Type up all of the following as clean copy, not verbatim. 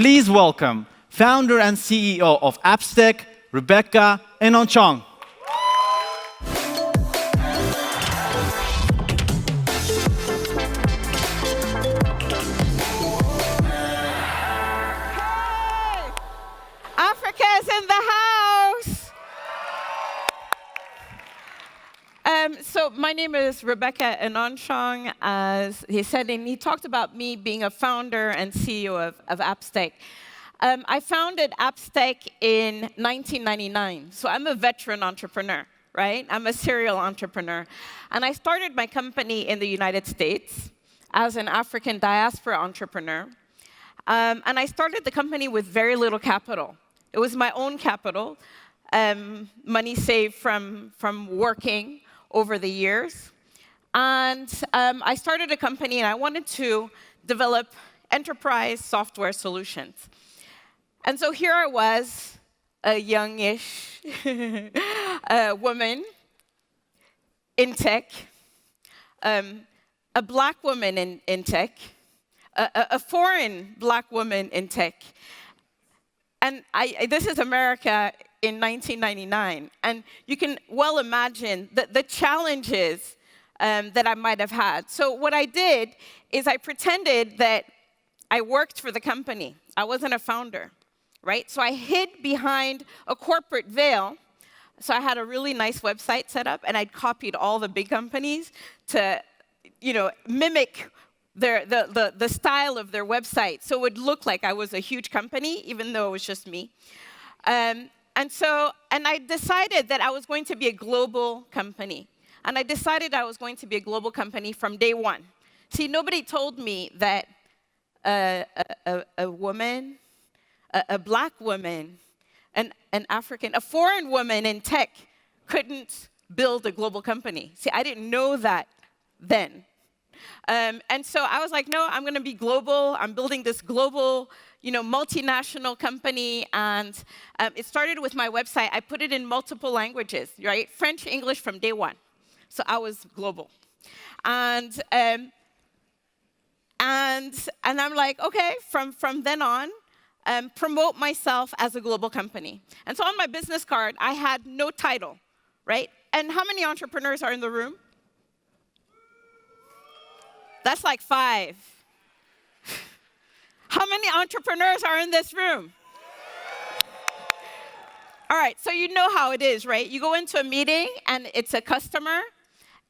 Please welcome founder and CEO of AppsTech, Rebecca Enonchong. Africa's in the house. So my name is Rebecca Enonchong, as he said, and he talked about me being a founder and CEO of AppsTech. I founded AppsTech in 1999, so I'm a veteran entrepreneur, right? I'm a serial entrepreneur. And I started my company in the United States as an African diaspora entrepreneur. And I started the company with very little capital. It was my own capital, money saved from working over the years. And I started a company, and I wanted to develop enterprise software solutions. And so here I was, a youngish woman in tech, a black woman in tech, a foreign black woman in tech. And this is America in 1999. And you can well imagine the challenges that I might have had. So what I did is I pretended that I worked for the company. I wasn't a founder, right? So I hid behind a corporate veil. So I had a really nice website set up, and I'd copied all the big companies to, mimic the style of their website, so it would look like I was a huge company, even though it was just me. And I decided that I was going to be a global company. And I decided I was going to be a global company from day one. See, nobody told me that a woman, a black woman, an African, a foreign woman in tech couldn't build a global company. See, I didn't know that then. And so I was like, no, I'm going to be global. I'm building this global, multinational company. And it started with my website. I put it in multiple languages, right? French, English from day one. So I was global. And I'm like, okay, from then on, promote myself as a global company. And so on my business card, I had no title, right? And how many entrepreneurs are in the room? That's like 5. How many entrepreneurs are in this room? All right, so you know how it is, right? You go into a meeting, and it's a customer,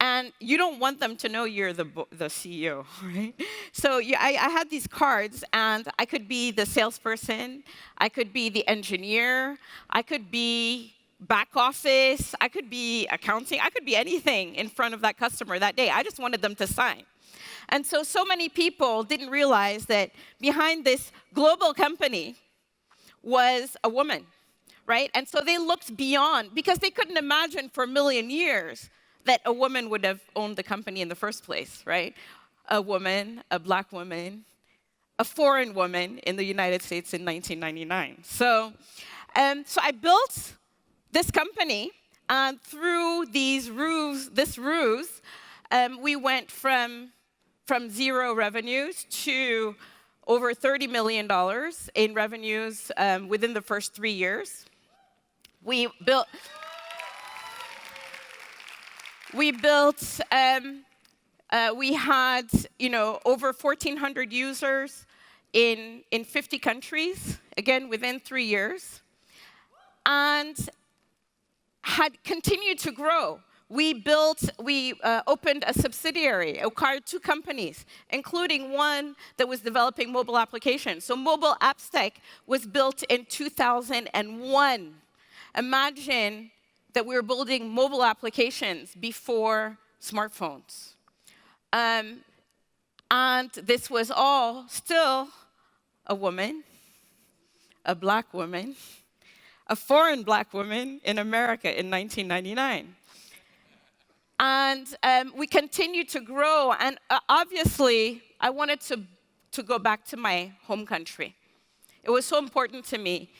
and you don't want them to know you're the CEO, right? So I had these cards, and I could be the salesperson, I could be the engineer, I could be back office, I could be accounting, I could be anything in front of that customer that day. I just wanted them to sign. And so many people didn't realize that behind this global company was a woman, right? And so they looked beyond, because they couldn't imagine for a million years that a woman would have owned the company in the first place, right? A woman, a black woman, a foreign woman in the United States in 1999. So I built this company, and through this ruse, we went from 0 revenues to over $30 million in revenues within the first 3 years. We had, over 1,400 users in 50 countries, again, within 3 years, and had continued to grow. We opened a subsidiary, acquired 2 companies, including one that was developing mobile applications. So mobile AppsTech was built in 2001. Imagine that we were building mobile applications before smartphones. And this was all still a woman, a black woman, a foreign black woman in America in 1999. And we continued to grow, and obviously, I wanted to go back to my home country. It was so important to me.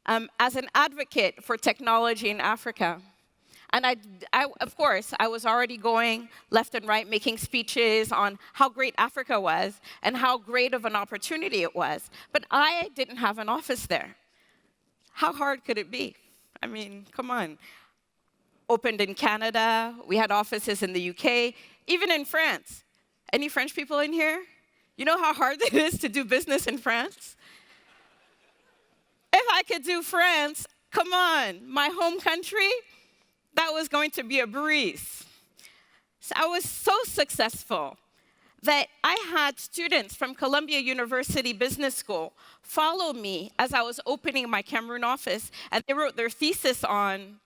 As an advocate for technology in Africa, And of course, I was already going left and right, making speeches on how great Africa was and how great of an opportunity it was. But I didn't have an office there. How hard could it be? I mean, come on. Opened in Canada, we had offices in the UK, even in France. Any French people in here? You know how hard it is to do business in France? If I could do France, come on, my home country, that was going to be a breeze. So I was so successful that I had students from Columbia University Business School follow me as I was opening my Cameroon office, and they wrote their thesis on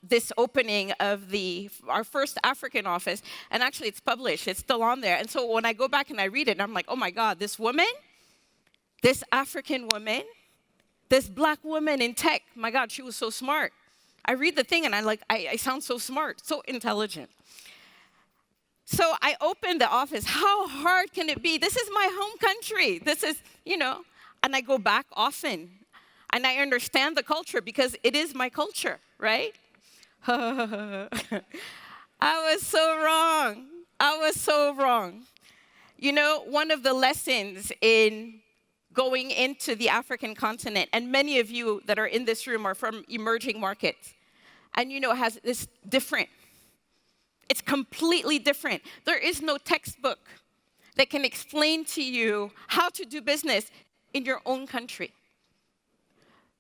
this opening of our first African office, and actually it's published, it's still on there. And so when I go back and I read it, I'm like, oh my God, this woman, this African woman, this black woman in tech, my God, she was so smart. I read the thing and I sound so smart, so intelligent. So I opened the office. How hard can it be? This is my home country. This is, and I go back often. And I understand the culture because it is my culture, right? I was so wrong. I was so wrong. One of the lessons in going into the African continent, and many of you that are in this room are from emerging markets, and has this different. It's completely different. There is no textbook that can explain to you how to do business in your own country.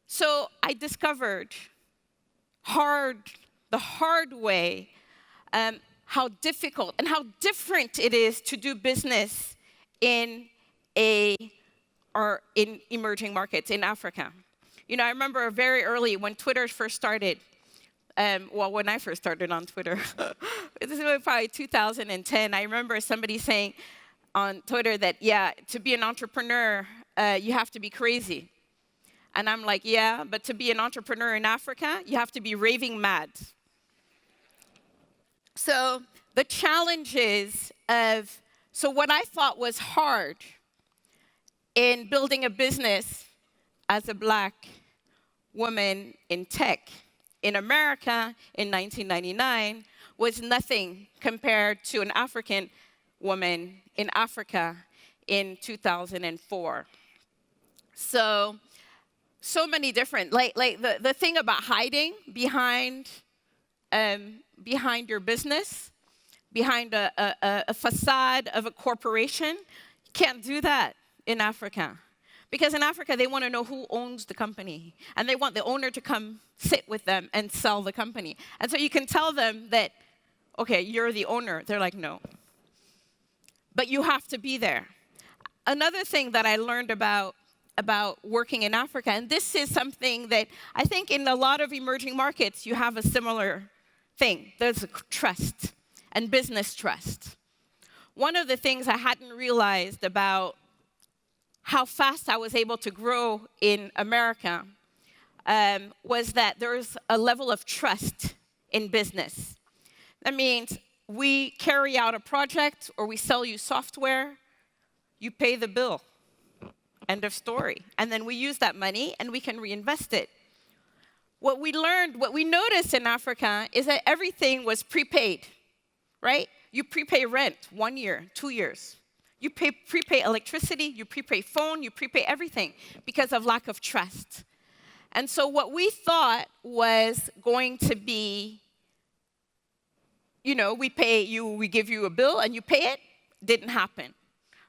So I discovered the hard way, how difficult and how different it is to do business in emerging markets in Africa. I remember very early when Twitter first started. When I first started on Twitter, this was probably 2010. I remember somebody saying on Twitter that, to be an entrepreneur, you have to be crazy. And I'm like, yeah, but to be an entrepreneur in Africa, you have to be raving mad. So the challenges so what I thought was hard in building a business as a black woman in tech in America in 1999 was nothing compared to an African woman in Africa in 2004. So many different, like the thing about hiding behind your business, behind a facade of a corporation, you can't do that in Africa. Because in Africa, they want to know who owns the company. And they want the owner to come sit with them and sell the company. And so you can tell them that, okay, you're the owner. They're like, no. But you have to be there. Another thing that I learned about working in Africa, and this is something that I think in a lot of emerging markets, you have a similar thing. There's trust and business trust. One of the things I hadn't realized about how fast I was able to grow in America was that there's a level of trust in business. That means we carry out a project or we sell you software, you pay the bill. End of story. And then we use that money and we can reinvest it. What we noticed in Africa is that everything was prepaid, right? You prepay rent 1 year, 2 years. You prepay electricity, you prepay phone, you prepay everything because of lack of trust. And so what we thought was going to be, we give you a bill and you pay it, didn't happen,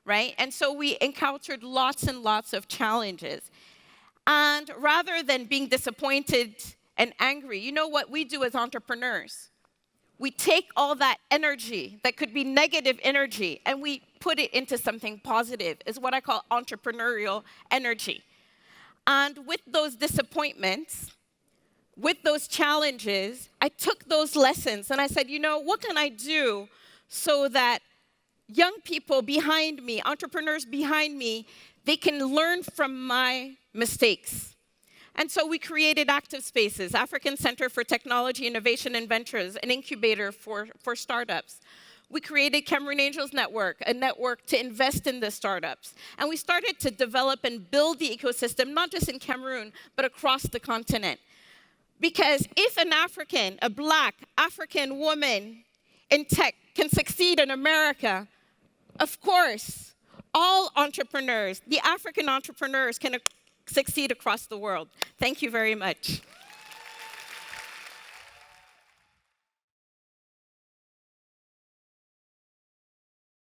right? And so we encountered lots and lots of challenges. And rather than being disappointed and angry, you know what we do as entrepreneurs? We take all that energy that could be negative energy and we put it into something positive. It's what I call entrepreneurial energy. And with those disappointments, with those challenges, I took those lessons and I said, what can I do so that young people behind me, entrepreneurs behind me, they can learn from my mistakes. And so we created Active Spaces, African Center for Technology, Innovation, and Ventures, an incubator for startups. We created Cameroon Angels Network, a network to invest in the startups. And we started to develop and build the ecosystem, not just in Cameroon, but across the continent. Because if an African, a black African woman in tech can succeed in America, of course, all entrepreneurs, the African entrepreneurs, can succeed across the world. Thank you very much.